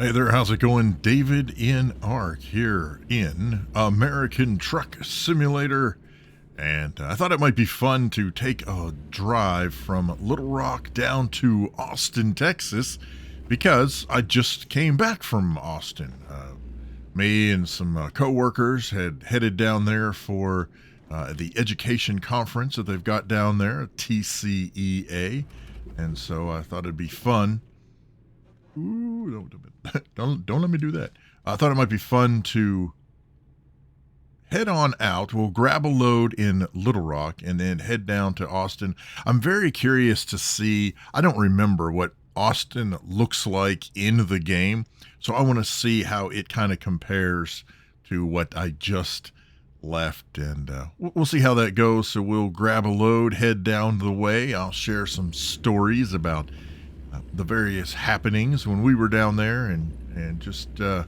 Hey there, how's it going? davidinark here in American Truck Simulator. And I thought it might be fun to take a drive from Little Rock down to Austin, Texas, because I just came back from Austin. Me and some co-workers had headed down there for the education conference that they've got down there, TCEA. And so I thought it'd be fun. Ooh, don't let me do that. I thought it might be fun to head on out. We'll grab a load in Little Rock and then head down to Austin. I'm very curious to see. I don't remember what Austin looks like in the game, so I want to see how it kind of compares to what I just left, and we'll see how that goes. So we'll grab a load, head down the way. I'll share some stories about the various happenings when we were down there, and just I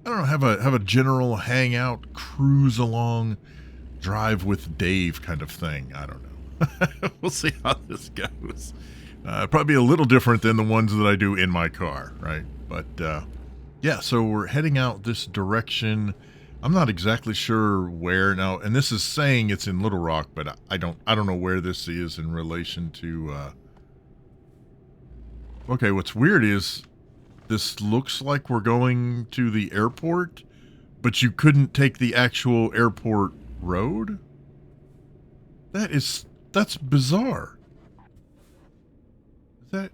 don't know, have a general hangout, cruise along, drive with Dave kind of thing. I don't know. We'll see how this goes. Probably a little different than the ones that I do in my car, right? But yeah, so we're heading out this direction. I'm not exactly sure where now, and this is saying it's in Little Rock, but I don't know where this is in relation to okay, what's weird is this looks like we're going to the airport, but you couldn't take the actual airport road? That's bizarre. Is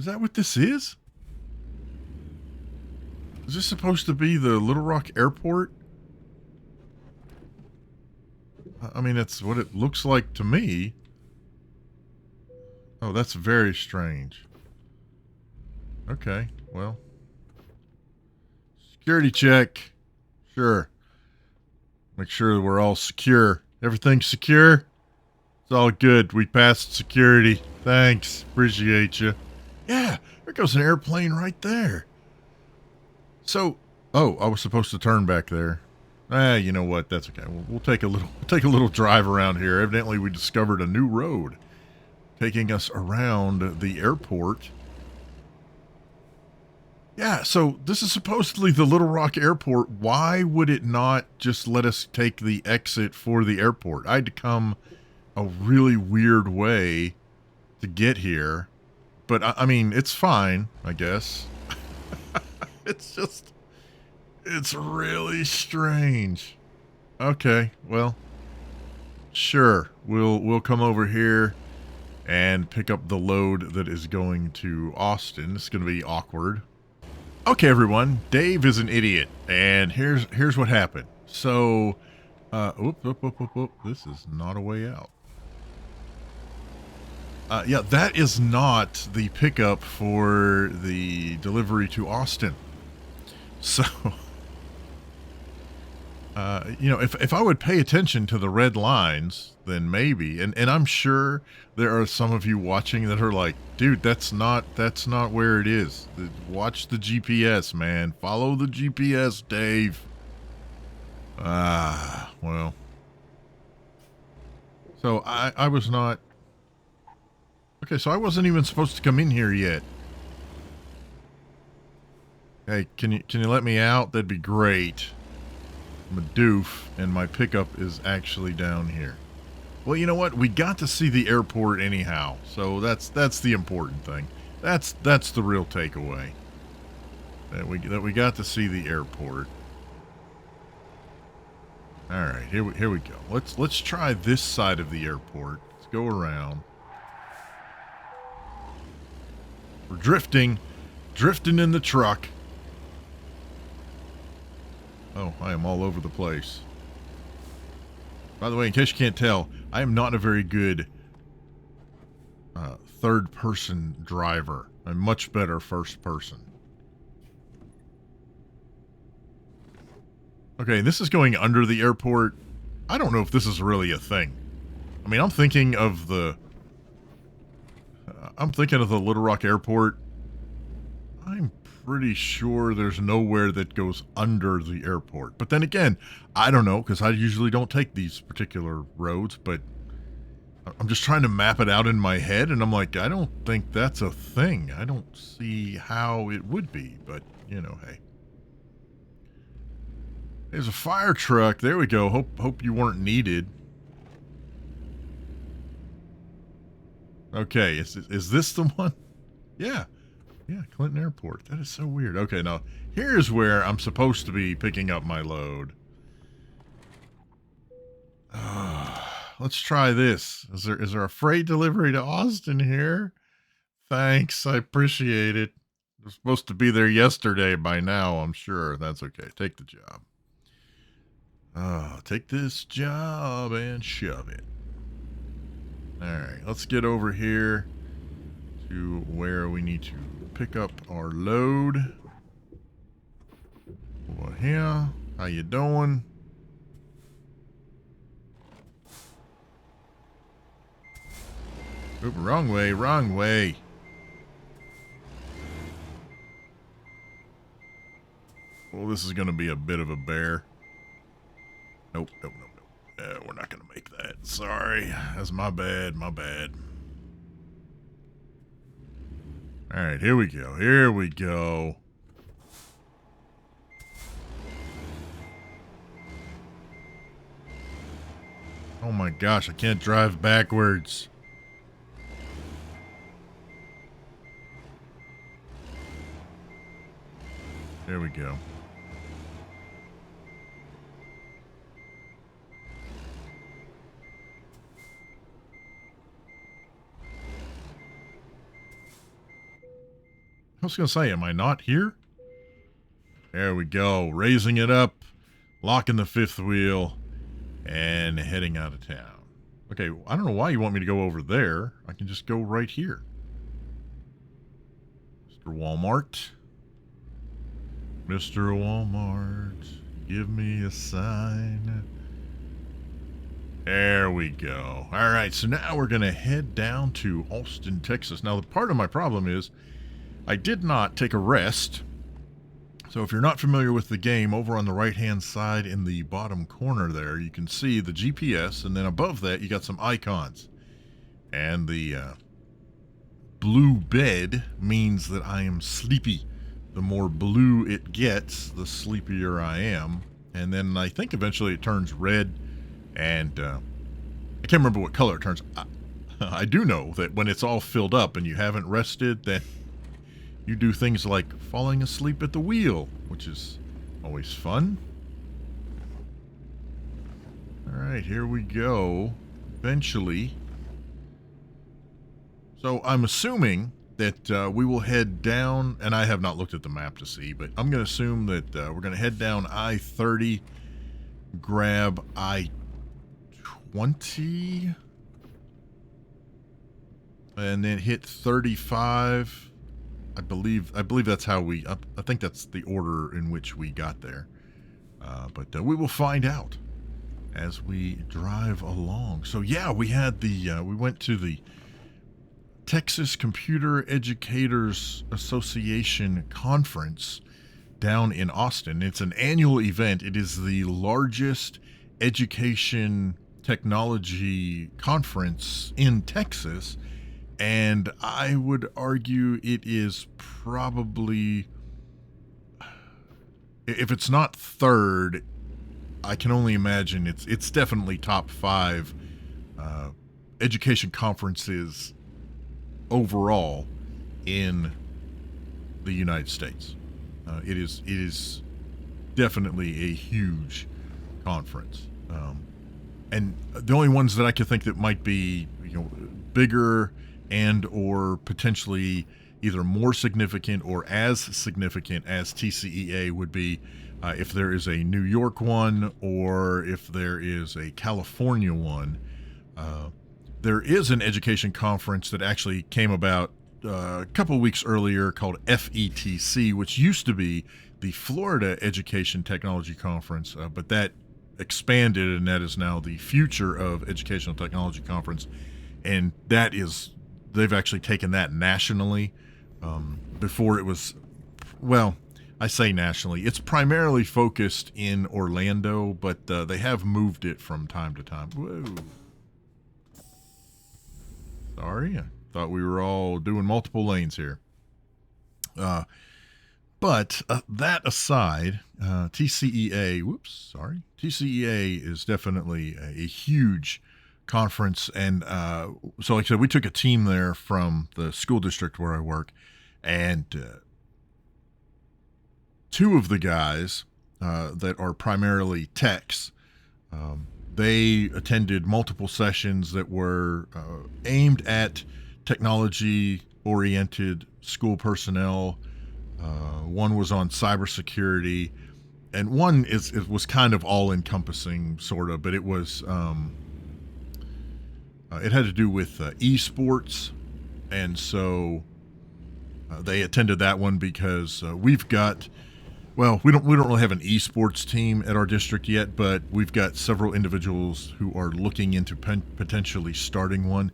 that what this is? Is this supposed to be the Little Rock Airport? I mean, that's what it looks like to me. Oh, that's very strange. Okay, well. Security check. Sure. Make sure that we're all secure. Everything's secure? It's all good. We passed security. Thanks. Appreciate you. Yeah, there goes an airplane right there. So, oh, I was supposed to turn back there. You know what? That's okay. We'll take a little drive around here. Evidently, we discovered a new road taking us around the airport. Yeah, so this is supposedly the Little Rock Airport. Why would it not just let us take the exit for the airport? I had to come a really weird way to get here. But, I mean, it's fine, I guess. It's really strange. Okay, well, sure. We'll come over here and pick up the load that is going to Austin. It's going to be awkward. Okay, everyone. Dave is an idiot, and here's what happened. So, this is not a way out. Yeah, that is not the pickup for the delivery to Austin. So, you know, if I would pay attention to the red lines, then maybe, and I'm sure there are some of you watching that are like, dude, that's not where it is. Watch the GPS, man. Follow the GPS, Dave. Well. So I was not. Okay, so I wasn't even supposed to come in here yet. Hey, can you let me out? That'd be great. I'm a doof, and my pickup is actually down here. Well, you know what? We got to see the airport anyhow, so that's the important thing. That's the real takeaway. That we got to see the airport. All right, here we go. Let's try this side of the airport. Let's go around. We're drifting in the truck. Oh, I am all over the place. By the way, in case you can't tell, I am not a very good third-person driver. I'm much better first-person. Okay, this is going under the airport. I don't know if this is really a thing. I mean, I'm thinking of the Little Rock Airport. I'm pretty sure there's nowhere that goes under the airport. But then again, I don't know, because I usually don't take these particular roads, but I'm just trying to map it out in my head, and I'm like, I don't think that's a thing. I don't see how it would be, but, you know, hey. There's a fire truck. There we go. Hope you weren't needed. Okay, is this the one? Yeah. Yeah, Clinton Airport. That is so weird. Okay, now, here's where I'm supposed to be picking up my load. Let's try this. Is there a freight delivery to Austin here? Thanks, I appreciate it. We're supposed to be there yesterday by now, I'm sure. That's okay. Take the job. Take this job and shove it. Alright, let's get over here to where we need to pick up our load. Over here. How you doing? Oop, wrong way, wrong way. Well, this is going to be a bit of a bear. Nope. We're not going to make that. Sorry. That's my bad, my bad. Alright, here we go. Here we go. Oh my gosh, I can't drive backwards. There we go. I was going to say, am I not here? There we go. Raising it up, locking the fifth wheel, and heading out of town. Okay, I don't know why you want me to go over there. I can just go right here. Mr. Walmart. Mr. Walmart, give me a sign. There we go. All right, so now we're going to head down to Austin, Texas. Now, the part of my problem is I did not take a rest. So if you're not familiar with the game, over on the right-hand side in the bottom corner there, you can see the GPS, and then above that, you got some icons. And the blue bed means that I am sleepy. The more blue it gets, the sleepier I am. And then I think eventually it turns red, and I can't remember what color it turns. I do know that when it's all filled up and you haven't rested, then you do things like falling asleep at the wheel, which is always fun. All right, here we go. Eventually. So I'm assuming that we will head down, and I have not looked at the map to see, but I'm going to assume that we're going to head down I-30, grab I-20, and then hit 35. I believe that's how I think that's the order in which we got there. But we will find out as we drive along. So yeah, we had we went to the Texas Computer Educators Association conference down in Austin. It's an annual event. It is the largest education technology conference in Texas. And I would argue it is probably, if it's not third, I can only imagine it's definitely top 5 education conferences overall in the United States. It is definitely a huge conference. And the only ones that I could think that might be, bigger and or potentially either more significant or as significant as TCEA would be if there is a New York one or if there is a California one. There is an education conference that actually came about a couple of weeks earlier called FETC, which used to be the Florida Education Technology Conference, but that expanded, and that is now the Future of Educational Technology Conference. And that is, they've actually taken that nationally. Before it was, well, I say nationally, it's primarily focused in Orlando, but they have moved it from time to time. Whoa. Sorry, I thought we were all doing multiple lanes here. But that aside, TCEA is definitely a huge conference. And so like I said, we took a team there from the school district where I work, and two of the guys that are primarily techs, they attended multiple sessions that were aimed at technology-oriented school personnel. One was on cybersecurity, and one it was kind of all-encompassing, sort of, but it was it had to do with esports, and so they attended that one because we've got. Well, we don't really have an esports team at our district yet, but we've got several individuals who are looking into potentially starting one.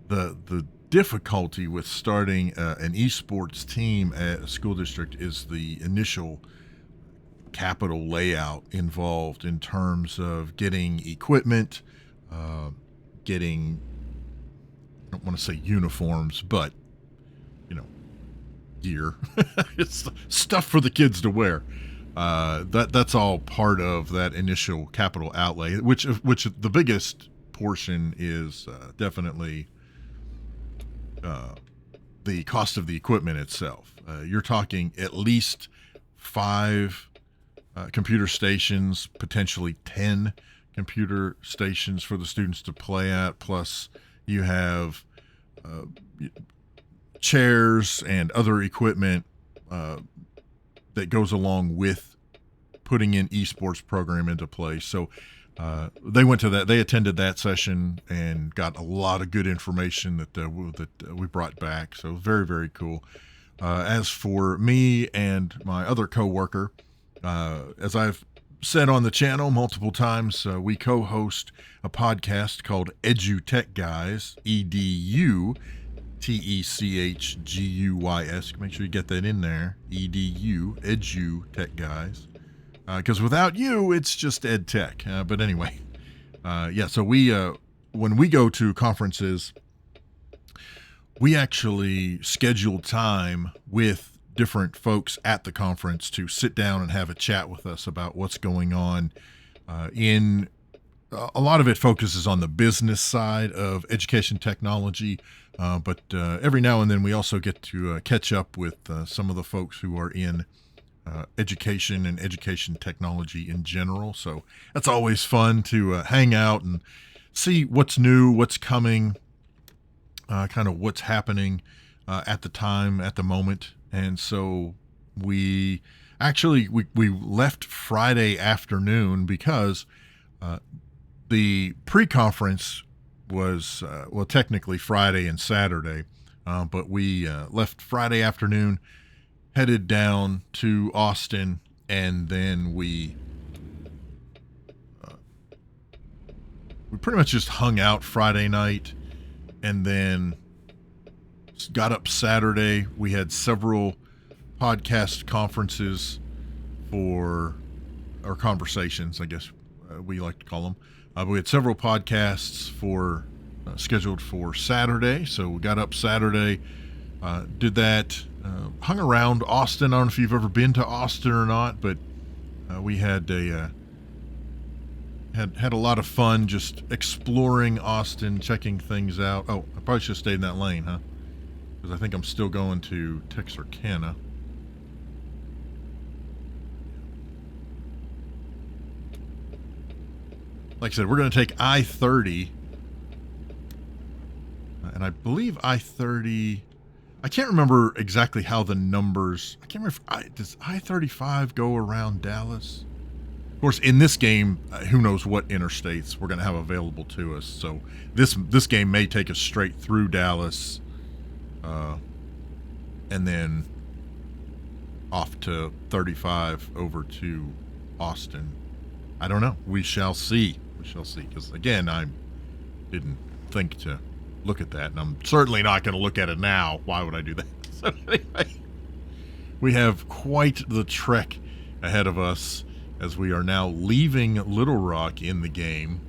The difficulty with starting an esports team at a school district is the initial capital layout involved in terms of getting equipment, getting, I don't want to say uniforms, but gear. It's stuff for the kids to wear. That's all part of that initial capital outlay, which the biggest portion is definitely the cost of the equipment itself. You're talking at least 5 computer stations, potentially 10 computer stations for the students to play at, plus you have chairs and other equipment that goes along with putting an esports program into place. So they went to that. They attended that session and got a lot of good information that we brought back. So very, very cool. As for me and my other coworker, as I've said on the channel multiple times, we co-host a podcast called EduTech Guys, EduTechGuys. Make sure you get that in there. EduTech Guys. Because without you, it's just EdTech. But anyway, so we when we go to conferences, we actually schedule time with different folks at the conference to sit down and have a chat with us about what's going on. A lot of it focuses on the business side of education technology, but every now and then we also get to catch up with some of the folks who are in education and education technology in general. So that's always fun to hang out and see what's new, what's coming, kind of what's happening at the time, at the moment. And so we left Friday afternoon because the pre-conference was, technically Friday and Saturday, but we left Friday afternoon, headed down to Austin, and then we pretty much just hung out Friday night, and then got up Saturday. We had several podcast conferences or conversations, I guess we like to call them. We had several podcasts scheduled for Saturday, so we got up Saturday, did that. Hung around Austin. I don't know if you've ever been to Austin or not, but we had a lot of fun just exploring Austin, checking things out. Oh, I probably should have stayed in that lane, huh? Because I think I'm still going to Texarkana. Like I said, we're going to take I-30, and I believe I-30. I can't remember exactly how the numbers. I can't remember. Does I-35 go around Dallas? Of course, in this game, who knows what interstates we're going to have available to us. So this game may take us straight through Dallas, and then off to 35 over to Austin. I don't know. We shall see. We shall see. Because again, I didn't think to look at that, and I'm certainly not going to look at it now. Why would I do that? So anyway, we have quite the trek ahead of us as we are now leaving Little Rock in the game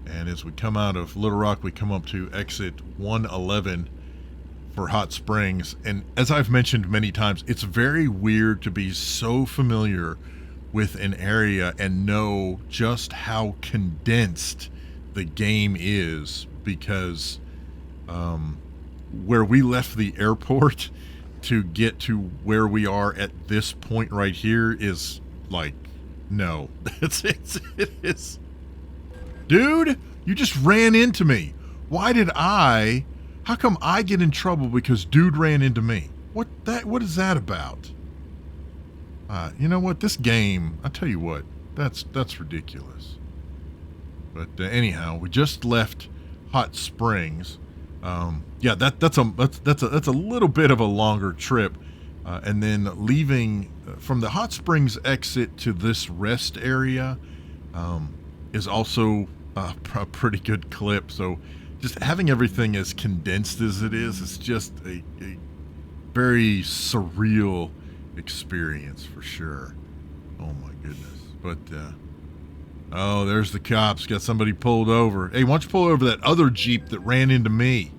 And as we come out of Little Rock, we come up to exit 111 for Hot Springs. And as I've mentioned many times, it's very weird to be so familiar with an area and know just how condensed the game is, because where we left the airport to get to where we are at this point right here is like, no, it is. Dude, you just ran into me. How come I get in trouble because dude ran into me? What is that about? You know what? This game, I tell you what, that's ridiculous. But anyhow, we just left Hot Springs. Yeah, that's a little bit of a longer trip, and then leaving from the Hot Springs exit to this rest area is also a pretty good clip. So just having everything as condensed as it is just a very surreal experience for sure. Oh my goodness. But oh, there's the cops. Got somebody pulled over. Hey, why don't you pull over that other Jeep that ran into me?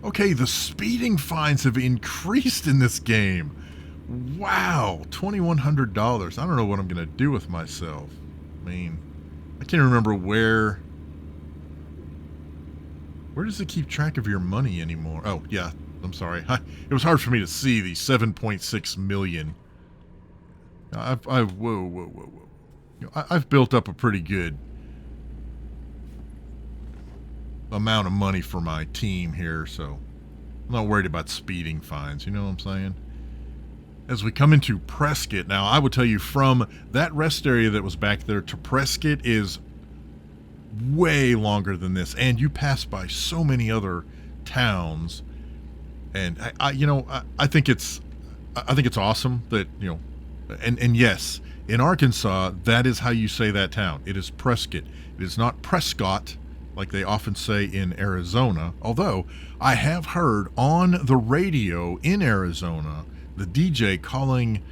Okay, the speeding fines have increased in this game. Wow, $2,100. I don't know what I'm going to do with myself. I mean, I can't remember where does it keep track of your money anymore? Oh, yeah, I'm sorry. It was hard for me to see the 7.6 million. Whoa. I've built up a pretty good amount of money for my team here, so I'm not worried about speeding fines, you know what I'm saying? As we come into Prescott, now I would tell you from that rest area that was back there to Prescott is way longer than this, and you pass by so many other towns, and I think it's awesome that, you know, and yes, in Arkansas, that is how you say that town. It is Prescott. It is not Prescott like they often say in Arizona, although I have heard on the radio in Arizona the DJ calling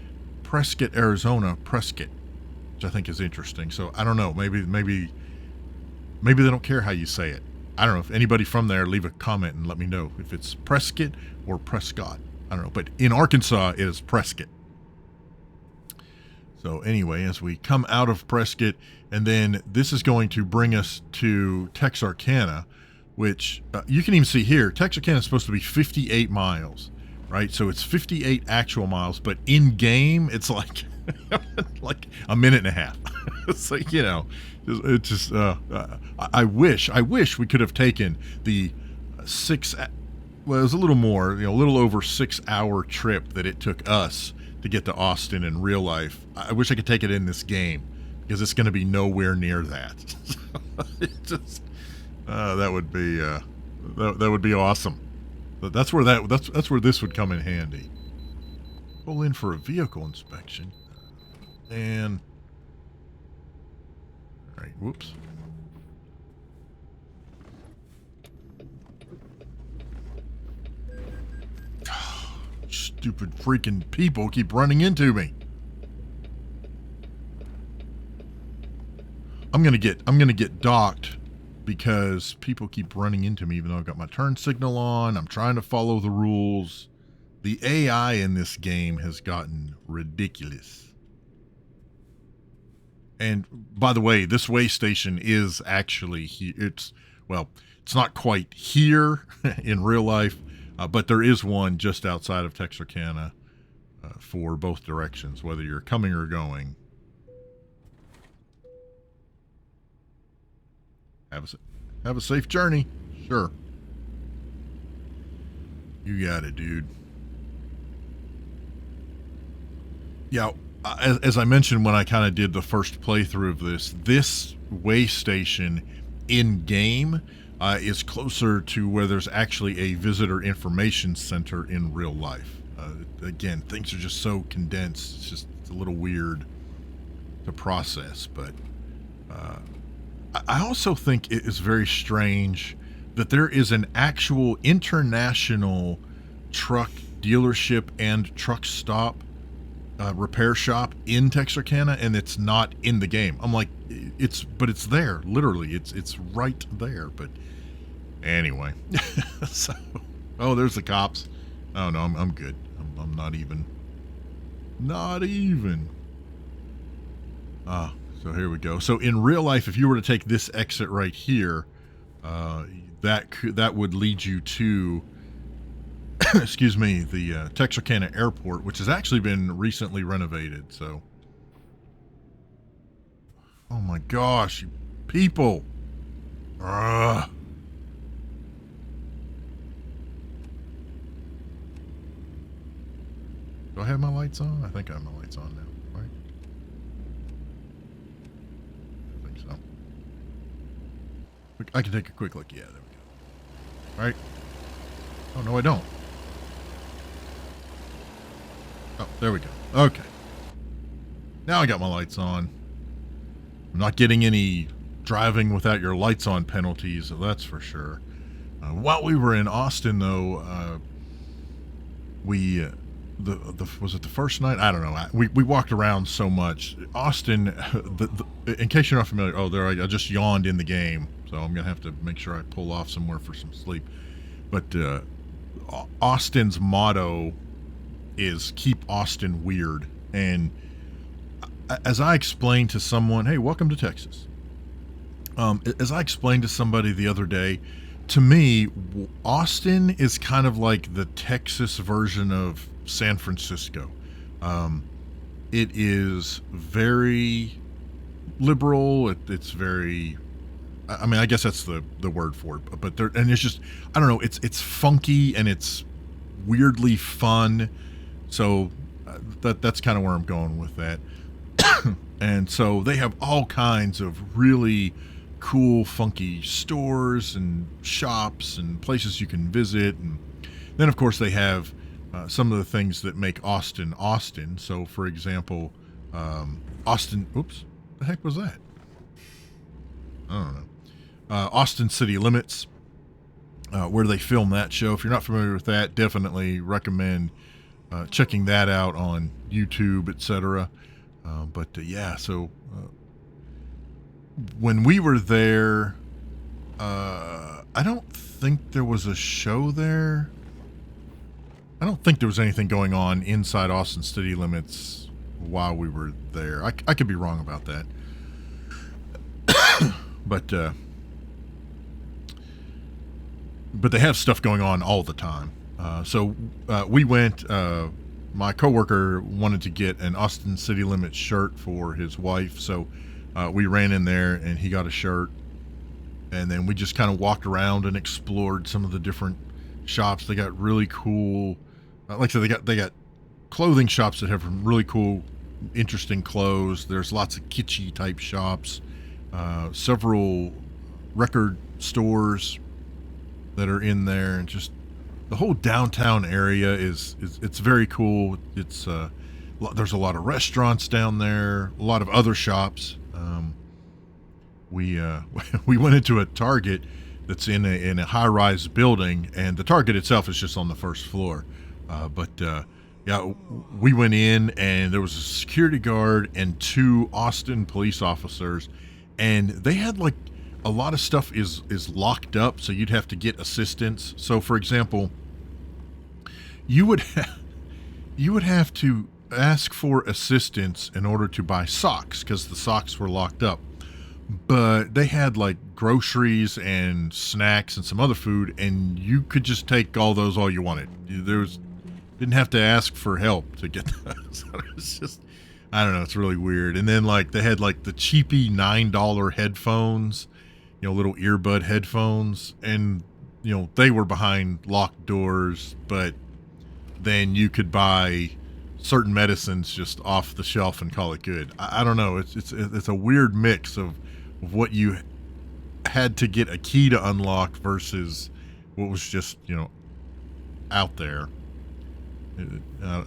Prescott, Arizona, Prescott, which I think is interesting. So I don't know, maybe they don't care how you say it. I don't know. If anybody from there, leave a comment and let me know if it's Prescott or Prescott. I don't know, but in Arkansas it is Prescott. So anyway, as we come out of Prescott, and then this is going to bring us to Texarkana, which you can even see here. Texarkana is supposed to be 58 miles, right? So it's 58 actual miles, but in game it's like like a minute and a half. It's like, you know, it's just I wish we could have taken the it was a little more, you know, a little over 6 hour trip that it took us to get to Austin in real life. I wish I could take it in this game, because it's going to be nowhere near that. It just that would be awesome. But that's where this would come in handy. Pull in for a vehicle inspection, and all right, whoops. Stupid freaking people keep running into me. I'm gonna get docked because people keep running into me even though I've got my turn signal on. I'm trying to follow the rules. The AI in this game has gotten ridiculous. And by the way, this way station is actually it's not quite here in real life. But there is one just outside of Texarkana for both directions, whether you're coming or going. Have a safe journey. Sure. You got it, dude. Yeah, as I mentioned when I kind of did the first playthrough of this way station in-game is closer to where there's actually a visitor information center in real life. Again, things are just so condensed. It's a little weird to process, but I also think it is very strange that there is an actual international truck dealership and truck stop repair shop in Texarkana, and it's not in the game. I'm like, but it's there, literally. It's right there. But anyway, so there's the cops. Oh no, I'm good. I'm not even. So here we go. So in real life, if you were to take this exit right here, that would lead you to, excuse me, the Texarkana Airport, which has actually been recently renovated. So, oh my gosh, you people! Ugh. Do I have my lights on? I think I have my lights on now, right? I think so. I can take a quick look. Yeah, there we go. Right? Oh, no, I don't. Oh, there we go. Okay. Now I got my lights on. I'm not getting any driving without your lights on penalties, that's for sure. While we were in Austin, though, was it the first night? I don't know. We walked around so much. Austin, in case you're not familiar, I just yawned in the game, so I'm gonna have to make sure I pull off somewhere for some sleep. But Austin's motto is "Keep Austin Weird," and as I explained to someone, hey, welcome to Texas. As I explained to somebody the other day, to me, Austin is kind of like the Texas version of San Francisco. It is very liberal. It's very, I mean, I guess that's the word for it. But and it's just, I don't know. It's funky and it's weirdly fun. So that's kind of where I'm going with that. And so they have all kinds of really cool, funky stores and shops and places you can visit. And then, of course, they have some of the things that make Austin, Austin. So, for example, Austin, oops, the heck was that? I don't know. Austin City Limits, where they film that show. If you're not familiar with that, definitely recommend checking that out on YouTube, etc. Yeah, so when we were there, I don't think there was a show there. I don't think there was anything going on inside Austin City Limits while we were there. I could be wrong about that. But they have stuff going on all the time. So we went, my coworker wanted to get an Austin City Limits shirt for his wife. So we ran in there and he got a shirt. And then we just kind of walked around and explored some of the different shops. They got really cool, like I said, they got clothing shops that have really cool, interesting clothes. There's lots of kitschy type shops, several record stores that are in there, and just the whole downtown area is it's very cool. It's there's a lot of restaurants down there, a lot of other shops. We went into a Target that's in a high-rise building, and the Target itself is just on the first floor. Yeah, we went in, and there was a security guard and 2 Austin police officers, and they had like a lot of stuff is locked up, so you'd have to get assistance. So, for example, you would have to ask for assistance in order to buy socks because the socks were locked up. But they had like groceries and snacks and some other food, and you could just take all you wanted. Didn't have to ask for help to get those. It's just, I don't know, it's really weird. And then like they had like the cheapy $9 headphones, little earbud headphones, and they were behind locked doors, but then you could buy certain medicines just off the shelf and call it good. I don't know. It's a weird mix of what you had to get a key to unlock versus what was just out there. I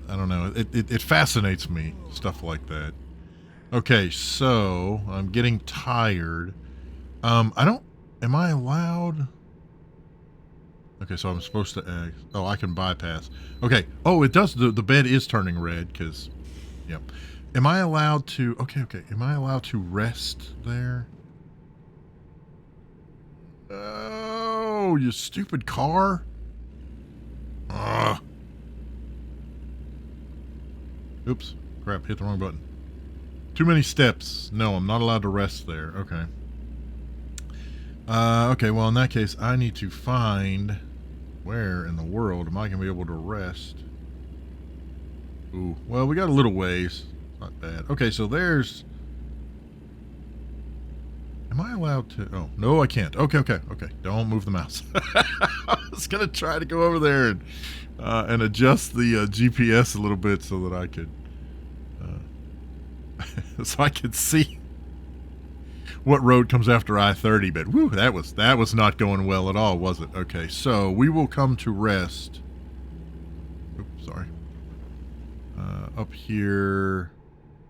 don't know. It fascinates me, stuff like that. Okay, so I'm getting tired. Am I allowed? Okay, so I'm supposed to... oh, I can bypass. Okay. Oh, it does. The bed is turning red because... Yep. Am I allowed to... Okay. Am I allowed to rest there? Oh, you stupid car. Ugh. Oops. Crap, hit the wrong button. Too many steps. No, I'm not allowed to rest there. Okay. Okay, well, in that case, I need to find... Where in the world am I going to be able to rest? Ooh, well, we got a little ways. Not bad. Okay, so there's... Am I allowed to... Oh, no, I can't. Okay. Don't move the mouse. I was going to try to go over there and adjust the GPS a little bit so that I could... so I could see what road comes after I-30, but whew, that was not going well at all, was it? Okay, so we will come to rest. Oops, sorry. Up here,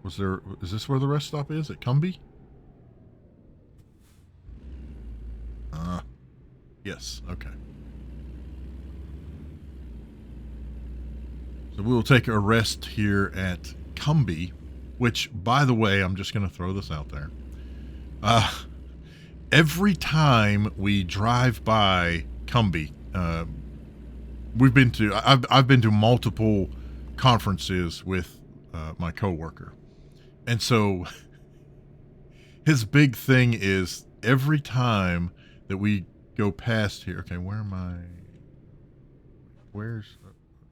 is this where the rest stop is? At Cumbie? Yes, okay. So we will take a rest here at Cumbie, which, by the way, I'm just going to throw this out there. Every time we drive by Cumbie, I've been to multiple conferences with my coworker, and so his big thing is every time that we go past here. Okay, where am I?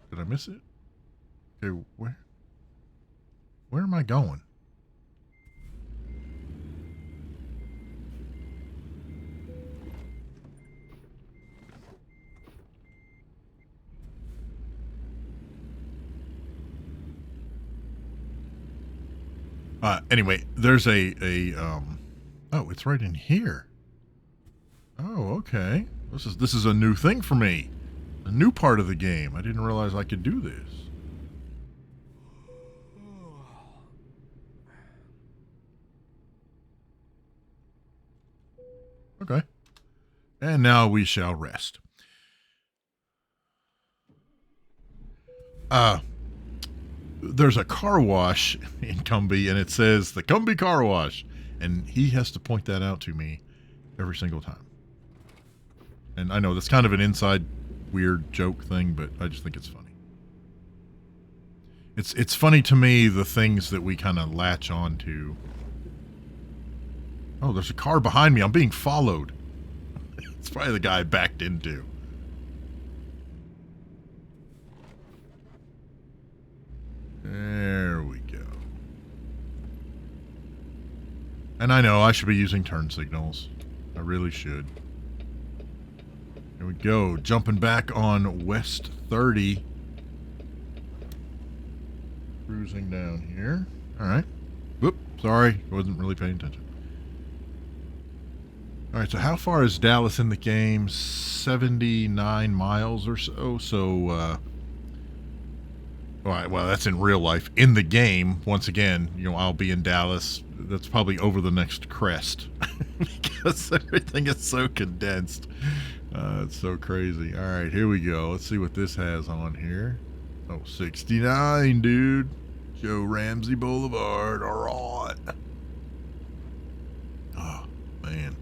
Did I miss it? Okay, where am I going? Anyway, there's oh, it's right in here. Oh, okay. This is a new thing for me. A new part of the game. I didn't realize I could do this. Okay. And now we shall rest. There's a car wash in Cumbie, and it says the Cumbie Car Wash, and he has to point that out to me every single time. And I know that's kind of an inside weird joke thing, but I just think it's funny. It's funny to me, the things that we kind of latch on to. Oh, there's a car behind me. I'm being followed. It's probably the guy I backed into. There we go. And I know I should be using turn signals. I really should. Here we go. Jumping back on West 30. Cruising down here. Alright. Whoop. Sorry. I wasn't really paying attention. Alright, so how far is Dallas in the game? 79 miles or so. So, well, that's in real life. In the game, once again, I'll be in Dallas. That's probably over the next crest. Because everything is so condensed. It's so crazy. All right, here we go. Let's see what this has on here. Oh, 69, dude. Joe Ramsey Boulevard. All right. Oh, man.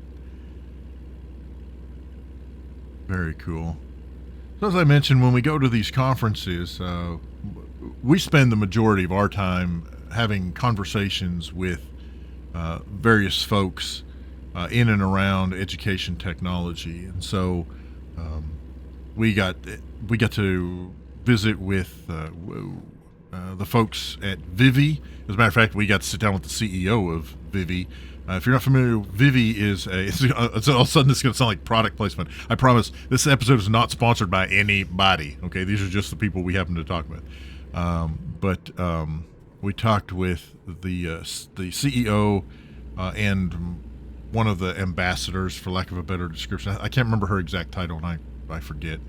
Very cool. So as I mentioned, when we go to these conferences, we spend the majority of our time having conversations with various folks in and around education technology, and so we got to visit with the folks at Vivi. As a matter of fact, we got to sit down with the CEO of Vivi. If you're not familiar, Vivi is all of a sudden it's going to sound like product placement. I promise this episode is not sponsored by anybody. Okay, these are just the people we happen to talk with. But we talked with the CEO and one of the ambassadors, for lack of a better description. I can't remember her exact title, and I forget.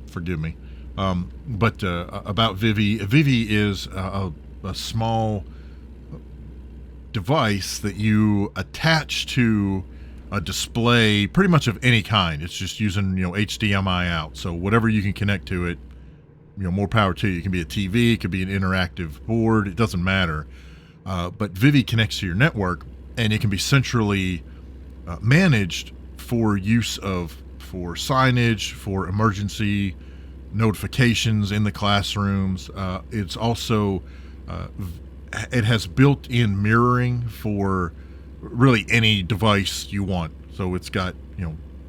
Forgive me. But about Vivi. Vivi is a small device that you attach to a display pretty much of any kind. It's just using, HDMI out. So whatever you can connect to it, more power to you. It can be a TV, it could be an interactive board, it doesn't matter. But Vivi connects to your network, and it can be centrally managed for use for signage, for emergency notifications in the classrooms. It's also, it has built-in mirroring for really any device you want. So it's got,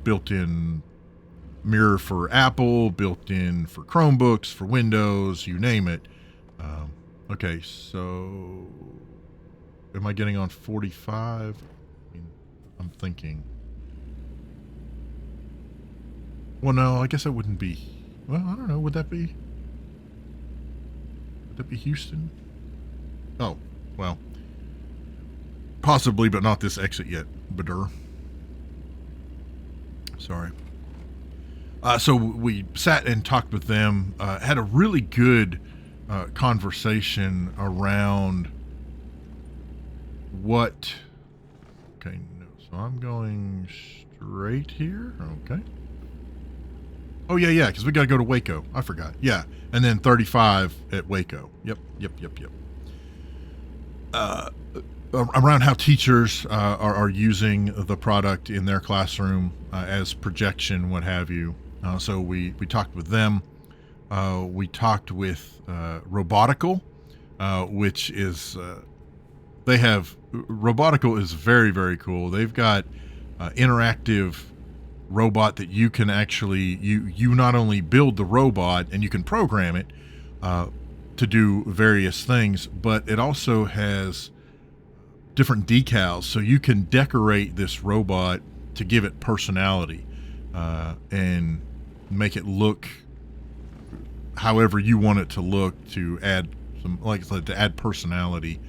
built-in mirror for Apple, built-in for Chromebooks, for Windows, you name it. Okay, so am I getting on 45? I'm thinking. Well, no, I guess that wouldn't be. Well, I don't know. Would that be Houston? Oh, well. Possibly, but not this exit yet. Badur. Sorry. So we sat and talked with them, had a really good conversation around what... Okay, no, so I'm going straight here. Okay. Oh, yeah, because we got to go to Waco. I forgot. Yeah, and then 35 at Waco. Yep. Around how teachers are using the product in their classroom as projection, what have you. So we talked with them. We talked with Robotical, which is Robotical is very, very cool. They've got interactive robot that you can actually you not only build the robot and you can program it to do various things, but it also has different decals, so you can decorate this robot to give it personality and make it look however you want it to look, to add some, like I said, to add personality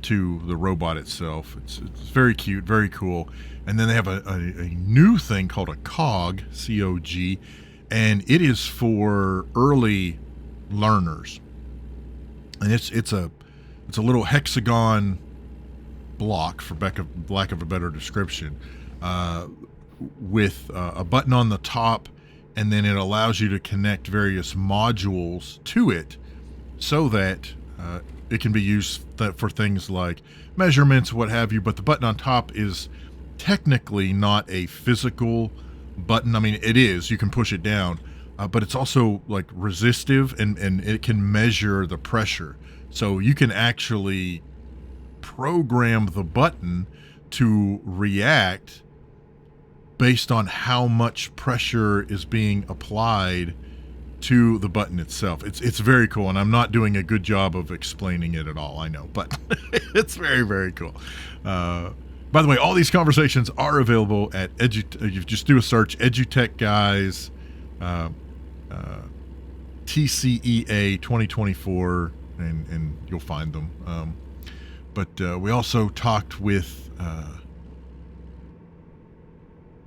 to the robot itself. It's very cute, very cool. And then they have a new thing called a COG, C-O-G, and it is for early learners. And it's a little hexagon block, for lack of a better description, with a button on the top, and then it allows you to connect various modules to it so that it can be used for things like measurements, what have you. But the button on top is technically not a physical button. I mean, it is. You can push it down, but it's also like resistive, and it can measure the pressure. So you can actually program the button to react based on how much pressure is being applied to the button itself. It's very cool, and I'm not doing a good job of explaining it at all, I know, but it's very, very cool. By the way, all these conversations are available at you just do a search, EduTech Guys, TCEA 2024, and you'll find them. But we also talked with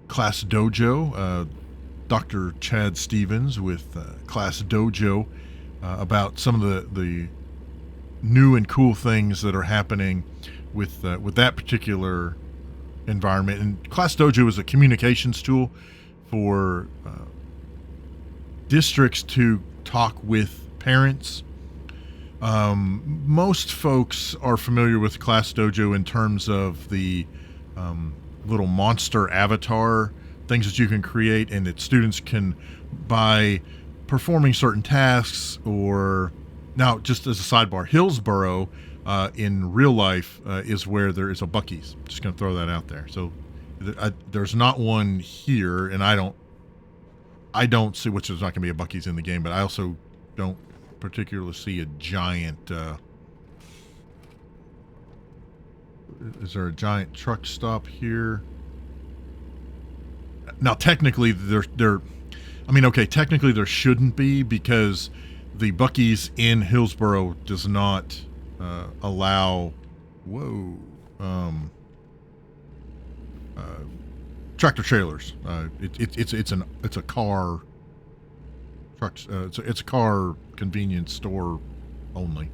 Class Dojo, Dr. Chad Stevens with Class Dojo, about some of the new and cool things that are happening with that particular environment. And Class Dojo is a communications tool for districts to talk with parents. Most folks are familiar with Class Dojo in terms of the little monster avatar things that you can create, and that students can, by performing certain tasks, or now just as a sidebar, Hillsboro in real life is where there is a Buc-ee's. Just going to throw that out there. So there's not one here, and I don't see, which there's not going to be a Buc-ee's in the game, but I also don't particularly see a giant is there a giant truck stop here? Now, technically, technically there shouldn't be, because the Buc-ee's in Hillsboro does not allow tractor trailers. It's a car truck. It's a car convenience store only.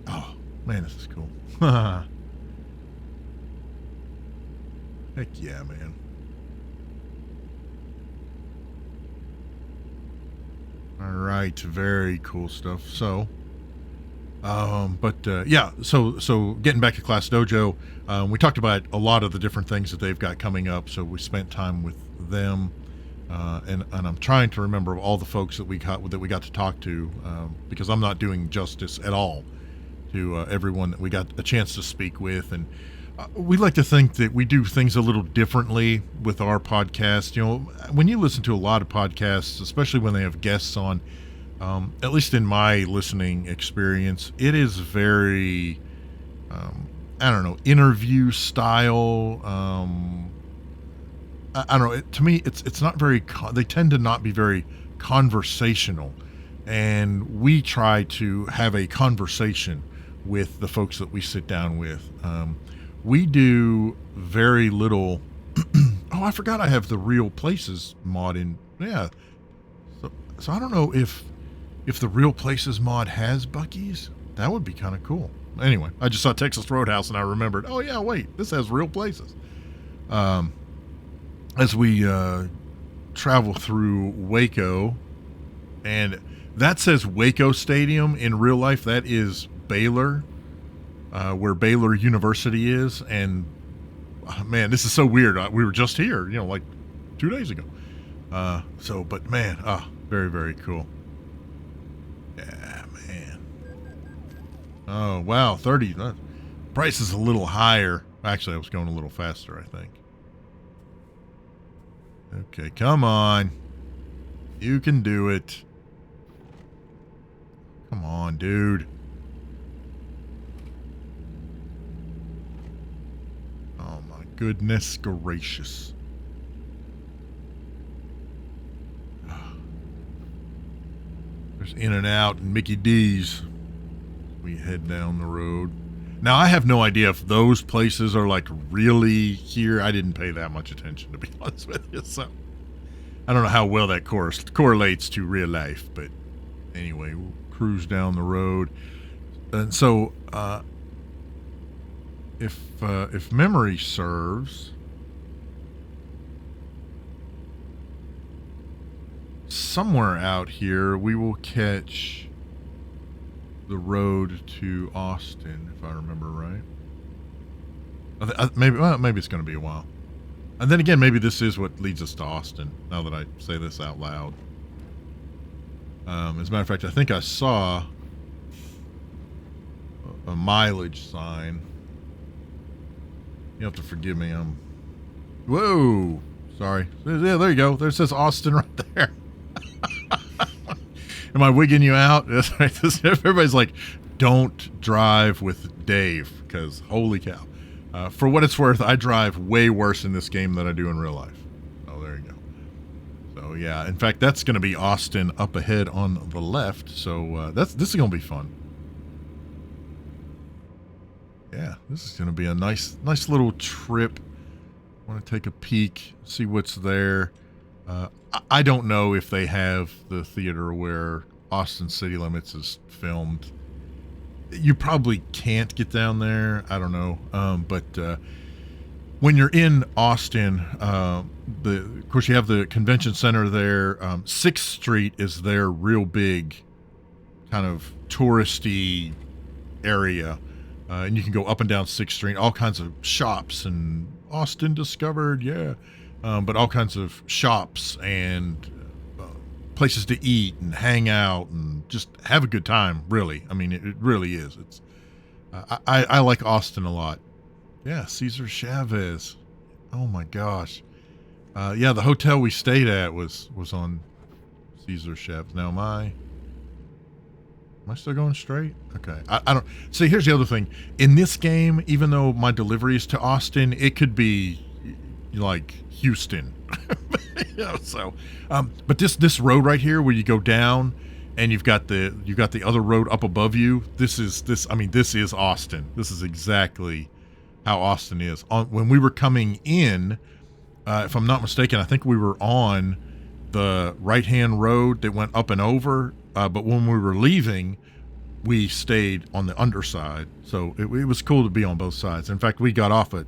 Oh man, this is cool. Heck yeah, man. All right, very cool stuff. So, yeah, so getting back to Class Dojo, we talked about a lot of the different things that they've got coming up. So we spent time with them, and I'm trying to remember all the folks that we got to talk to, because I'm not doing justice at all to everyone that we got a chance to speak with. And we like to think that we do things a little differently with our podcast. You know, when you listen to a lot of podcasts, especially when they have guests on, at least in my listening experience, it is very, I don't know, interview style. I don't know. To me, it's not very. They tend to not be very conversational, and we try to have a conversation with the folks that we sit down with. We do very little. Oh, I forgot I have the Real Places mod in. Yeah. So I don't know if the Real Places mod has Buc-ee's. That would be kind of cool. Anyway, I just saw Texas Roadhouse and I remembered, oh yeah, wait, this has Real Places. As we travel through Waco, and that says Waco Stadium in real life. That is Baylor, where Baylor University is. And man, this is so weird. We were just here, like 2 days ago. But man, very, very cool. Yeah, man. Oh, wow. 30. Price is a little higher. Actually, I was going a little faster, I think. Okay, come on. You can do it. Come on, dude. Oh, my goodness gracious. There's In-N-Out and Mickey D's. We head down the road. Now, I have no idea if those places are like really here. I didn't pay that much attention, to be honest with you. So I don't know how well that correlates to real life. But anyway, we'll cruise down the road. And so if memory serves, somewhere out here we will catch the road to Austin, if I remember right. Maybe it's going to be a while. And then again, maybe this is what leads us to Austin, now that I say this out loud. As a matter of fact, I think I saw a mileage sign. You have to forgive me. Whoa! Sorry. Yeah, there you go. There it says Austin right there. Am I wigging you out? Everybody's like, don't drive with Dave, because holy cow. For what it's worth, I drive way worse in this game than I do in real life. Oh, there you go. So, yeah. In fact, that's going to be Austin up ahead on the left. So, this is going to be fun. Yeah, this is going to be a nice little trip. I want to take a peek, see what's there. I don't know if they have the theater where Austin City Limits is filmed. You probably can't get down there. I don't know. But when you're in Austin, of course, you have the convention center there. 6th Street is their real big kind of touristy area. And you can go up and down 6th Street, all kinds of shops, and Austin discovered, yeah. But all kinds of shops and places to eat and hang out and just have a good time, really. I mean, it really is. It's I like Austin a lot. Yeah, Cesar Chavez. Oh, my gosh. Yeah, the hotel we stayed at was on Cesar Chavez. Now, am I still going straight? Okay. I don't... See, here's the other thing. In this game, even though my delivery is to Austin, it could be like Houston. But this road right here where you go down and you've got the other road up above you, this is Austin. This is exactly how Austin is. When we were coming in, if I'm not mistaken, I think we were on the right-hand road that went up and over, but when we were leaving, we stayed on the underside. So it was cool to be on both sides. In fact, we got off at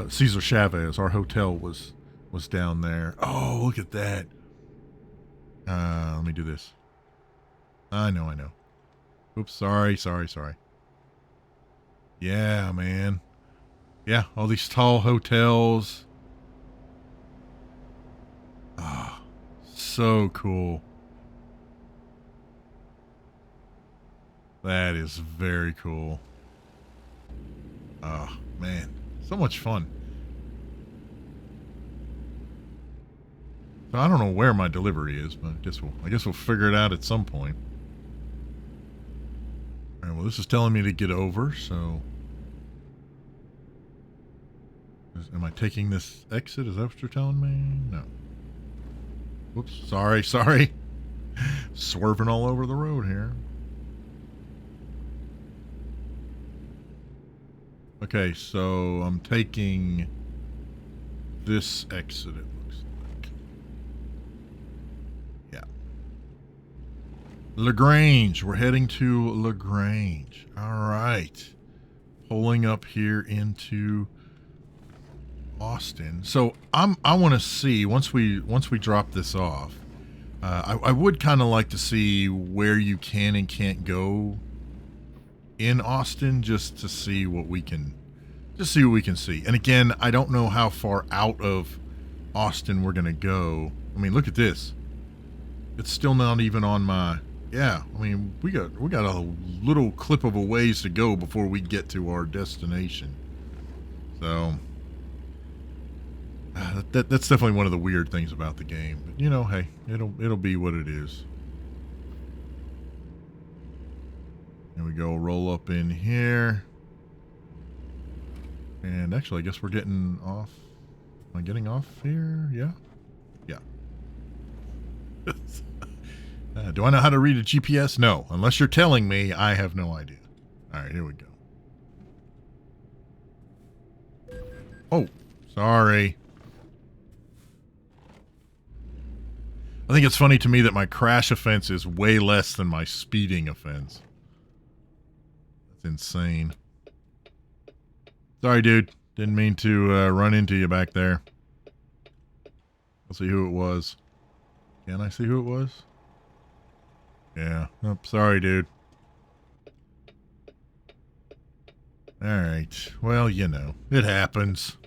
Cesar Chavez. Our hotel was down there. Oh, look at that. Let me do this. I know. Oops, sorry. Yeah, man. Yeah, all these tall hotels. Ah, so cool. That is very cool. Oh, man. So much fun. So I don't know where my delivery is, but I guess we'll figure it out at some point. All right, well, this is telling me to get over, so... Am I taking this exit? Is that what you're telling me? No. Whoops. Sorry. Swerving all over the road here. Okay, so I'm taking this exit, it looks like. Yeah. LaGrange. We're heading to LaGrange. All right. Pulling up here into Austin. So I want to see once we drop this off. I would kind of like to see where you can and can't go in Austin, just to see what we can see. And again, I don't know how far out of Austin we're gonna go. I mean, look at this. It's still not even on my. Yeah, I mean, we got a little clip of a ways to go before we get to our destination. So. That's definitely one of the weird things about the game. But, you know, hey, it'll be what it is. Here we go. Roll up in here. And actually, I guess we're getting off. Am I getting off here? Yeah? Yeah. Do I know how to read a GPS? No. Unless you're telling me, I have no idea. All right, here we go. Oh, sorry. I think it's funny to me that my crash offense is way less than my speeding offense. That's insane. Sorry, dude. Didn't mean to run into you back there. I'll see who it was. Can I see who it was? Yeah. Oh, sorry, dude. All right. Well, you know, it happens.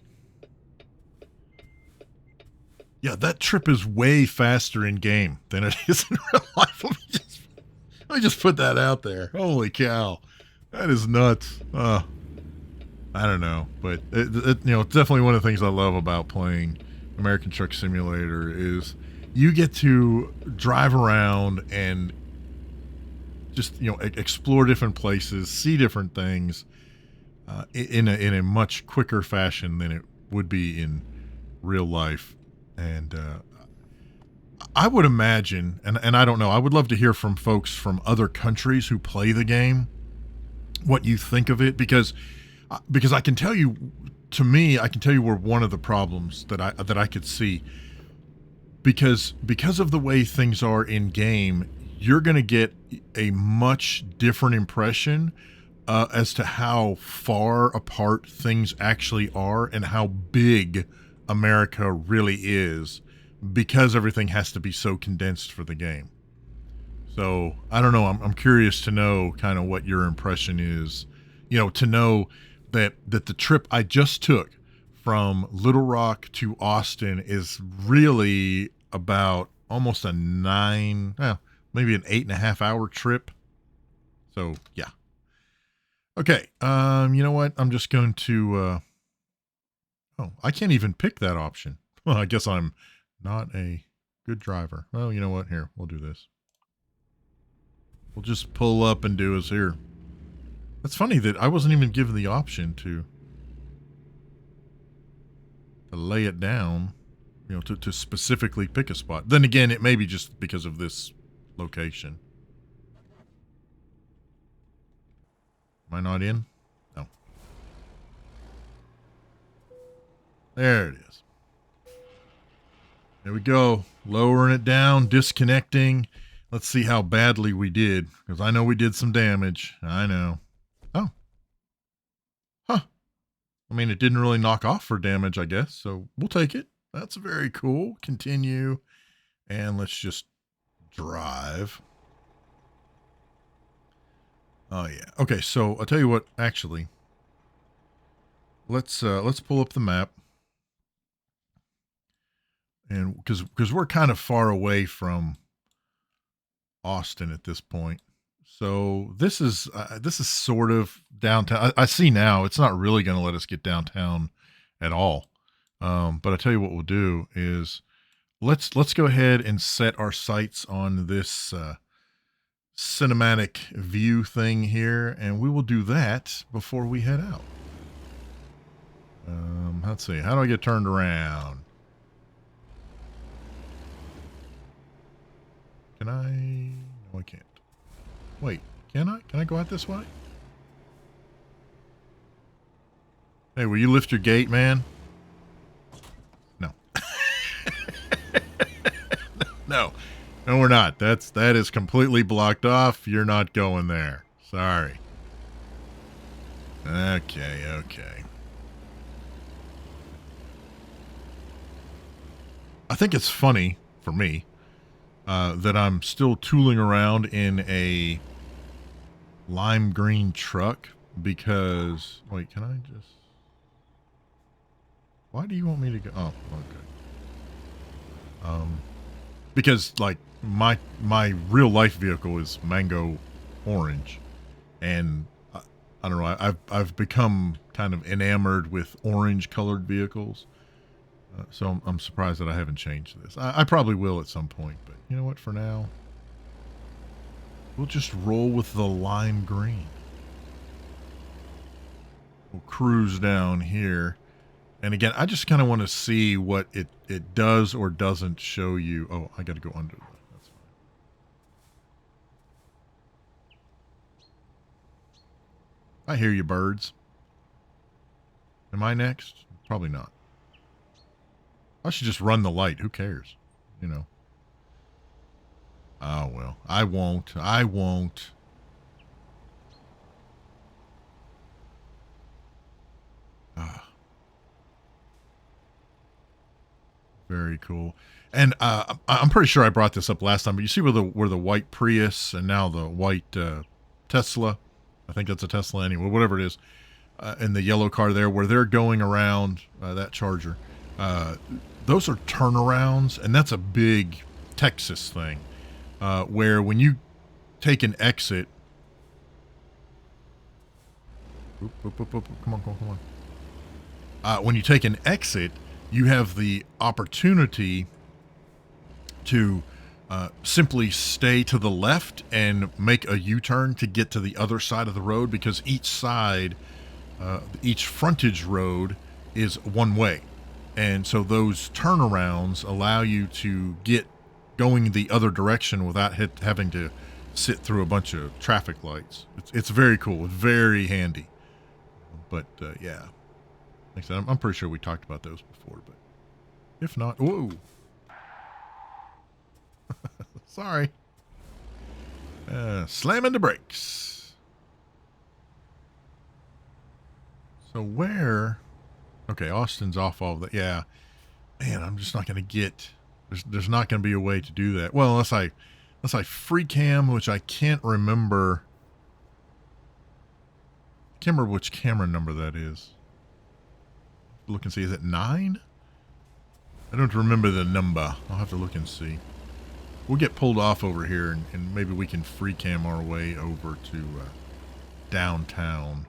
Yeah, that trip is way faster in game than it is in real life. Let me just put that out there. Holy cow, that is nuts. I don't know, but it's definitely one of the things I love about playing American Truck Simulator is you get to drive around and just explore different places, see different things in a much quicker fashion than it would be in real life. And I would imagine, and I don't know, I would love to hear from folks from other countries who play the game, what you think of it, because I can tell you, to me, I can tell you where one of the problems that I could see, because of the way things are in game, you're going to get a much different impression as to how far apart things actually are and how big America really is, because everything has to be so condensed for the game. So I don't know. I'm curious to know kind of what your impression is. To know that the trip I just took from Little Rock to Austin is really about almost a maybe an 8.5 hour trip. So yeah. Okay. You know what? I'm just going to. Oh, I can't even pick that option. Well, I guess I'm not a good driver. Well, you know what? Here, we'll do this. We'll just pull up and do us here. That's funny that I wasn't even given the option to lay it down, to specifically pick a spot. Then again, it may be just because of this location. Am I not in? No. There it is. There we go. Lowering it down, disconnecting. Let's see how badly we did, because I know we did some damage. I know. Oh. Huh. I mean, it didn't really knock off for damage, I guess. So we'll take it. That's very cool. Continue. And let's just drive. Oh yeah. Okay, so I'll tell you what, actually. Let's pull up the map. And because we're kind of far away from Austin at this point. So this is sort of downtown. I see now it's not really going to let us get downtown at all. But I tell you what we'll do is let's go ahead and set our sights on this cinematic view thing here, and we will do that before we head out. Let's see. How do I get turned around? Can I? No, I can't. Wait, can I? Can I go out this way? Hey, will you lift your gate, man? No. No. No, we're not. That is completely blocked off. You're not going there. Sorry. Okay. I think it's funny for me that I'm still tooling around in a lime green truck because wait, can I just? Why do you want me to go? Oh, okay. Because like my real life vehicle is mango orange, and I don't know. I've become kind of enamored with orange colored vehicles. So I'm surprised that I haven't changed this. I probably will at some point, but you know what? For now, we'll just roll with the lime green. We'll cruise down here. And again, I just kind of want to see what it does or doesn't show you. Oh, I got to go under that. That's fine. I hear you, birds. Am I next? Probably not. I should just run the light. Who cares? You know. Oh, well. I won't. Ah. Very cool. And I'm pretty sure I brought this up last time, but you see where the white Prius and now the white Tesla, I think that's a Tesla anyway, whatever it is, and the yellow car there, where they're going around that Charger. Those are turnarounds, and that's a big Texas thing, where when you take an exit, come on. When you take an exit, you have the opportunity to simply stay to the left and make a U-turn to get to the other side of the road, because each frontage road is one way. And so those turnarounds allow you to get going the other direction without having to sit through a bunch of traffic lights. It's very cool. It's very handy. But yeah. Like I said, I'm pretty sure we talked about those before, but if not, whoa. Sorry. Slamming the brakes. So where? Okay, Austin's off all of that. Yeah. Man, I'm just not going to get... There's not going to be a way to do that. Well, unless I free cam, which I can't remember. I can't remember which camera number that is. Look and see. Is it 9? I don't remember the number. I'll have to look and see. We'll get pulled off over here, and maybe we can free cam our way over to downtown.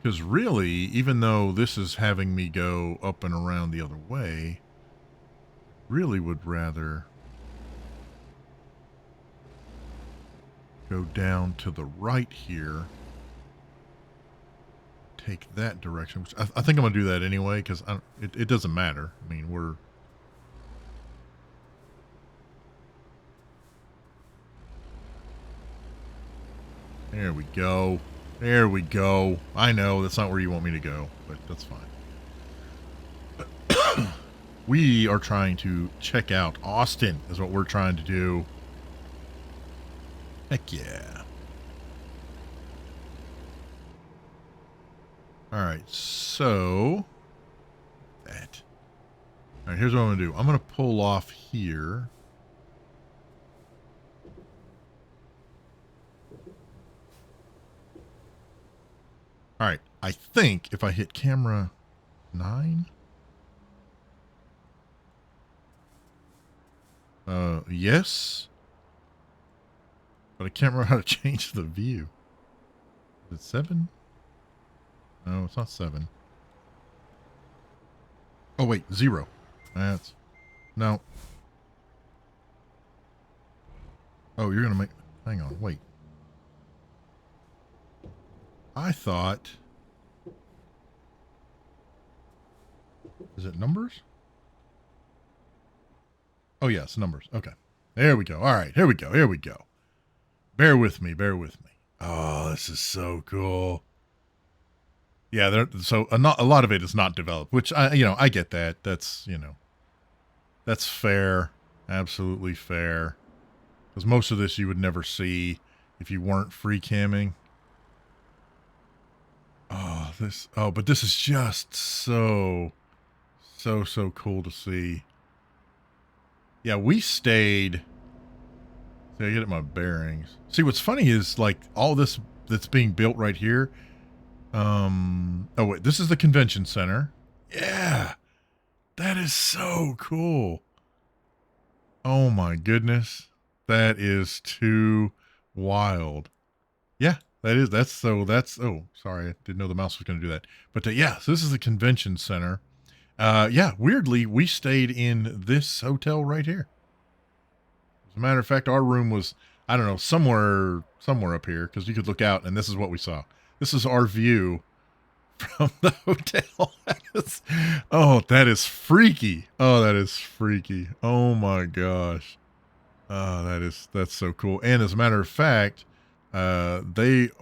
Because really, even though this is having me go up and around the other way, really would rather go down to the right here, take that direction, which I think I'm going to do that anyway, because it doesn't matter. I mean, we're... There we go. There we go. I know that's not where you want me to go, but that's fine. We are trying to check out Austin, is what we're trying to do. Heck yeah. All right, so that. All right, here's what I'm gonna do. I'm gonna pull off here. All right, I think if I hit camera 9. Yes. But I can't remember how to change the view. Is it 7? No, it's not 7. Oh, wait, 0. That's... No. Oh, you're going to make... Hang on, wait. I thought... Is it numbers? Oh, yes, numbers. Okay. There we go. All right, here we go. Here we go. Bear with me. Bear with me. Oh, this is so cool. Yeah, so a lot of it is not developed, which I get that. That's, that's fair. Absolutely fair. Because most of this you would never see if you weren't free camming. But this is just so cool to see. Yeah, we stayed. See, I get at my bearings. See, what's funny is like all this that's being built right here. Oh wait, this is the convention center. Yeah, that is so cool. Oh my goodness, that is too wild. Yeah, that's oh, sorry, I didn't know the mouse was going to do that. But yeah, so this is the convention center. Yeah, weirdly, we stayed in this hotel right here. As a matter of fact, our room was, I don't know, somewhere up here, because you could look out, and this is what we saw. This is our view from the hotel. Oh, that is freaky. Oh, that is freaky. Oh my gosh. Oh, that's so cool. And as a matter of fact, it's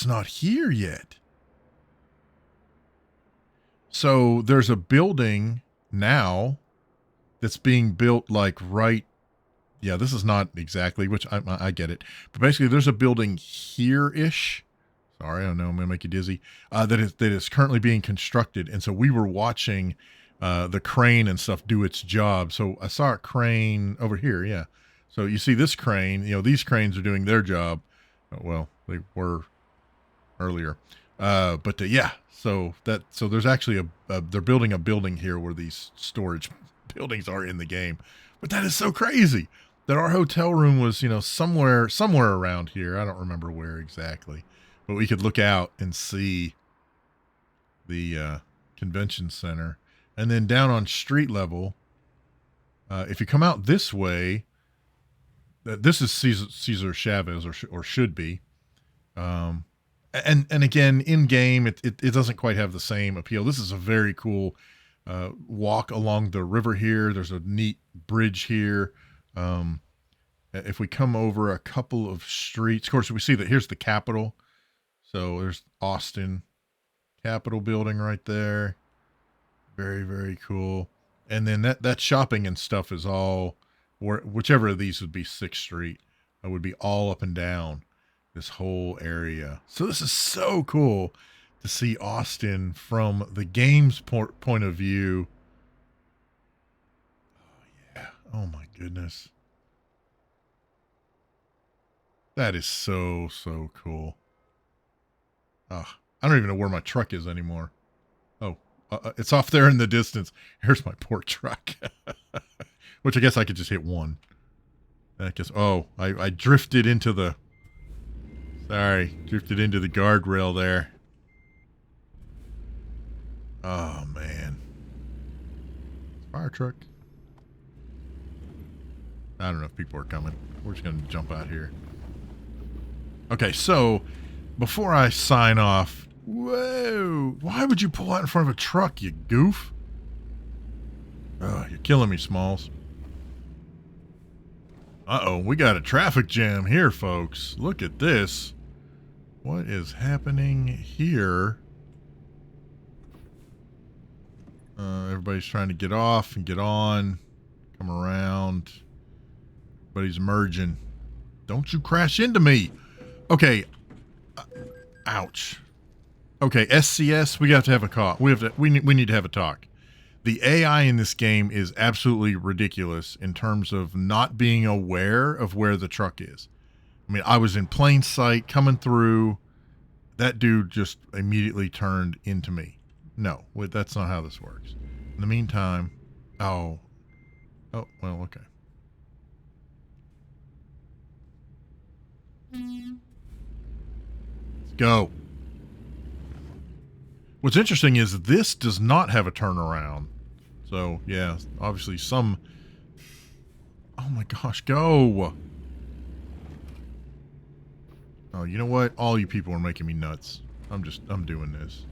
not here yet. So there's a building now that's being built like right. Yeah, this is not exactly, which I get it. But basically there's a building here-ish. Sorry, I don't know, I'm going to make you dizzy. That is currently being constructed. And so we were watching the crane and stuff do its job. So I saw a crane over here, yeah. So you see this crane, these cranes are doing their job. Well, they were earlier. Yeah, so there's actually they're building a building here where these storage buildings are in the game. But that is so crazy that our hotel room was, somewhere around here. I don't remember where exactly, but we could look out and see the convention center. And then down on street level, if you come out this way, this is Cesar Chavez, or should be. And again, in game, it doesn't quite have the same appeal. This is a very cool walk along the river here. There's a neat bridge here. If we come over a couple of streets, of course, we see that here's the Capitol. So there's Austin Capitol building right there. Very, very cool. And then that shopping and stuff is all, whichever of these would be 6th Street, would be all up and down this whole area. So this is so cool to see Austin from the game's point of view. Oh yeah. Oh my goodness. That is so cool. I don't even know where my truck is anymore. Oh, it's off there in the distance. Here's my poor truck. Which I guess I could just hit 1. I drifted into the guardrail there. Oh, man. Fire truck. I don't know if people are coming. We're just going to jump out here. Okay, so before I sign off, whoa, why would you pull out in front of a truck, you goof? Oh, you're killing me, Smalls. Uh-oh, we got a traffic jam here, folks. Look at this. What is happening here? Everybody's trying to get off and get on. Come around. Everybody's merging. Don't you crash into me. Okay. Ouch. Okay, SCS, we have to have a call. We need to have a talk. The AI in this game is absolutely ridiculous in terms of not being aware of where the truck is. I mean, I was in plain sight coming through. That dude just immediately turned into me. No, that's not how this works. In the meantime, oh, well, okay. Let's go. What's interesting is this does not have a turnaround. So, yeah, obviously some... Oh my gosh, go! Oh, you know what? All you people are making me nuts. I'm doing this.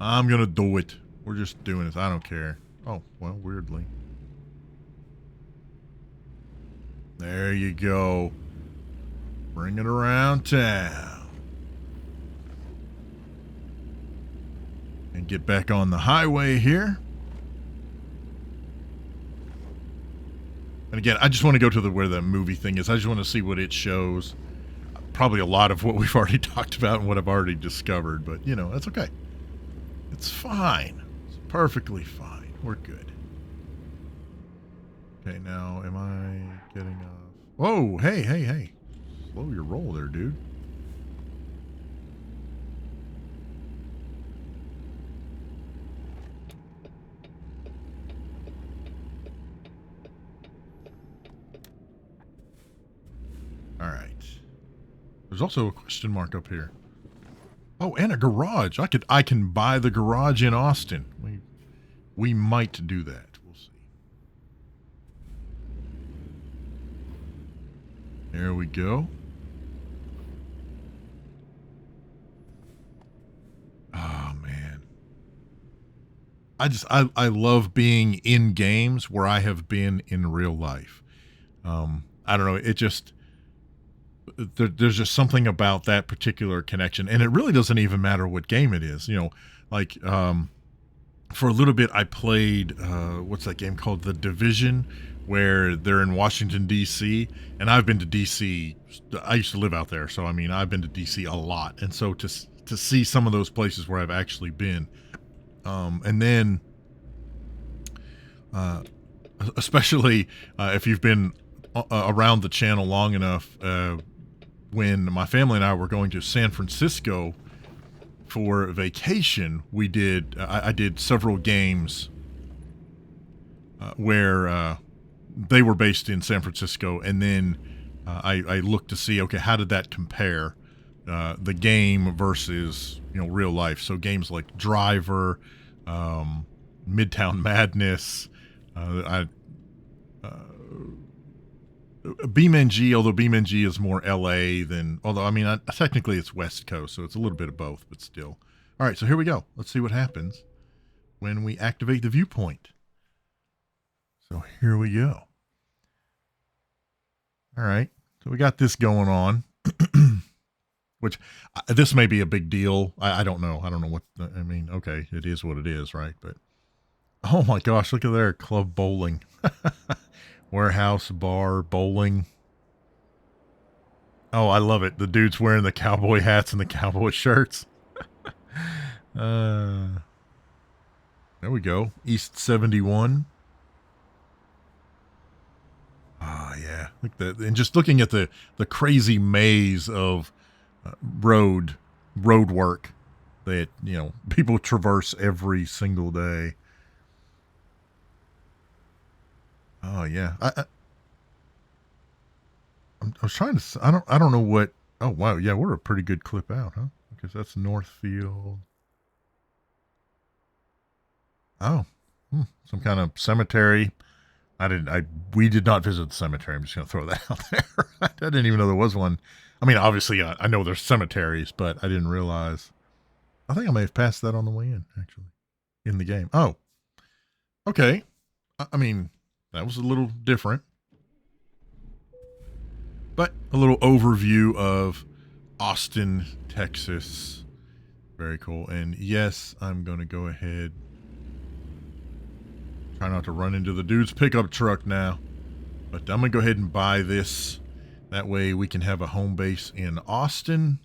I'm gonna do it. We're just doing this. I don't care. Oh, well, weirdly. There you go. Bring it around town. And get back on the highway here. And again, I just want to go to where the movie thing is. I just want to see what it shows. Probably a lot of what we've already talked about and what I've already discovered, but you know, that's okay. It's fine. It's perfectly fine. We're good. Okay, now am I getting off? Whoa, hey. Slow your roll there, dude. All right. There's also a question mark up here. Oh, and a garage. I can buy the garage in Austin. We might do that. We'll see. There we go. Oh man. I love being in games where I have been in real life. I don't know, it just there's just something about that particular connection, and it really doesn't even matter what game it is. You know, like for a little bit I played what's that game called, The Division, where they're in Washington D.C. and I've been to D.C. I used to live out there, so I mean I've been to D.C. a lot, and so to see some of those places where I've actually been, and then especially if you've been around the channel long enough. When my family and I were going to San Francisco for vacation, I did several games where they were based in San Francisco, and then I looked to see, okay, how did that compare, the game versus, you know, real life. So games like Driver, Midtown Madness, BeamNG, although BeamNG is more LA than, although I mean, technically it's West Coast, so it's a little bit of both, but still. All right, so here we go. Let's see what happens when we activate the viewpoint. So here we go. All right, so we got this going on, which this may be a big deal. I don't know. I don't know what, I mean, okay, it is what it is, right? But, oh my gosh, look at there, club bowling. Warehouse, bar, bowling. Oh, I love it. The dude's wearing the cowboy hats and the cowboy shirts. There we go. East 71. Ah, yeah. Look at that. And just looking at the crazy maze of road work that, you know, people traverse every single day. Oh yeah, I was trying to. I don't know what. Oh wow, yeah, we're a pretty good clip out, huh? Because that's Northfield. Oh, some kind of cemetery. We did not visit the cemetery. I'm just gonna throw that out there. I didn't even know there was one. I mean, obviously, I know there's cemeteries, but I didn't realize. I think I may have passed that on the way in, actually, in the game. Oh, okay. I mean. That was a little different, but a little overview of Austin, Texas. Very cool. And yes, I'm going to go ahead. Try not to run into the dude's pickup truck now, but I'm going to go ahead and buy this. That way we can have a home base in Austin.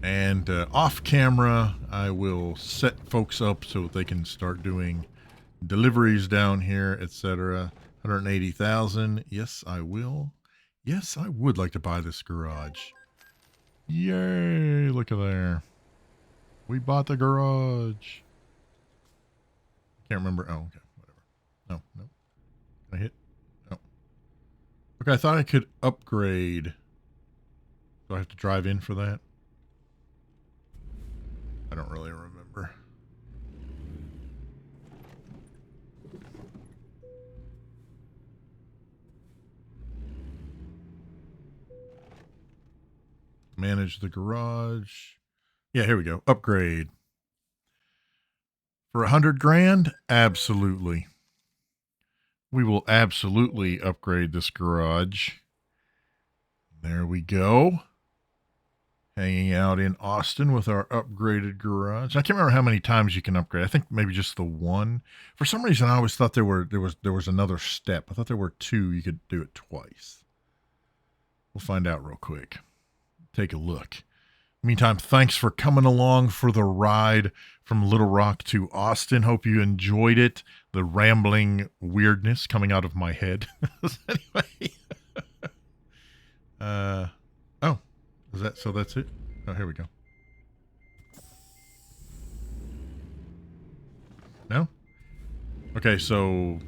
And off camera, I will set folks up so they can start doing deliveries down here, etc. 180,000. Yes, I will. Yes, I would like to buy this garage. Yay! Look at there. We bought the garage. Can't remember. Oh, okay. Whatever. No, no. Can I hit? No. Okay, I thought I could upgrade. Do I have to drive in for that? I don't really remember. Manage the garage. Yeah, here we go. Upgrade. For 100 grand? Absolutely. We will absolutely upgrade this garage. There we go. Hanging out in Austin with our upgraded garage. I can't remember how many times you can upgrade. I think maybe just the one. For some reason, I always thought there was another step. I thought there were two. You could do it twice. We'll find out real quick. Take a look. Meantime, thanks for coming along for the ride from Little Rock to Austin. Hope you enjoyed it. The rambling weirdness coming out of my head. Anyway. Oh. Is that so? That's it? Oh, here we go. No? Okay, so...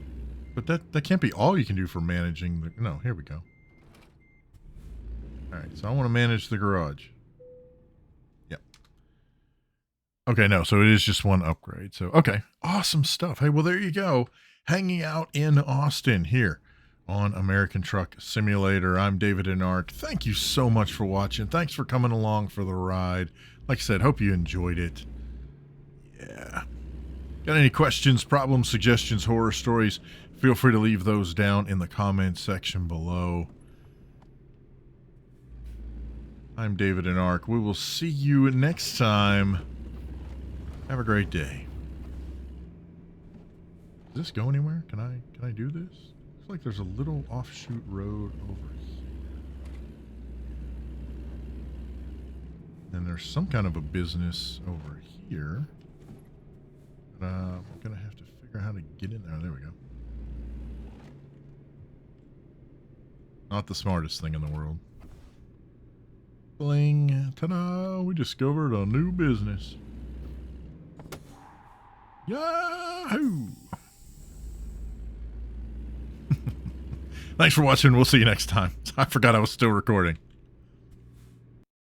But that can't be all you can do for managing the... No, here we go. Alright, so I want to manage the garage. Yep. Okay, no, so it is just one upgrade. So, okay. Awesome stuff. Hey, well, there you go. Hanging out in Austin here on American Truck Simulator. I'm davidinark. Thank you so much for watching. Thanks for coming along for the ride. Like I said, hope you enjoyed it. Yeah. Got any questions, problems, suggestions, horror stories? Feel free to leave those down in the comments section below. I'm davidinark. We will see you next time. Have a great day. Does this go anywhere? Can I do this? Looks like there's a little offshoot road over here. And there's some kind of a business over here. But I'm going to have to figure out how to get in there. There we go. Not the smartest thing in the world. Bling. Ta-da! We discovered a new business. Yahoo! Thanks for watching. We'll see you next time. I forgot I was still recording.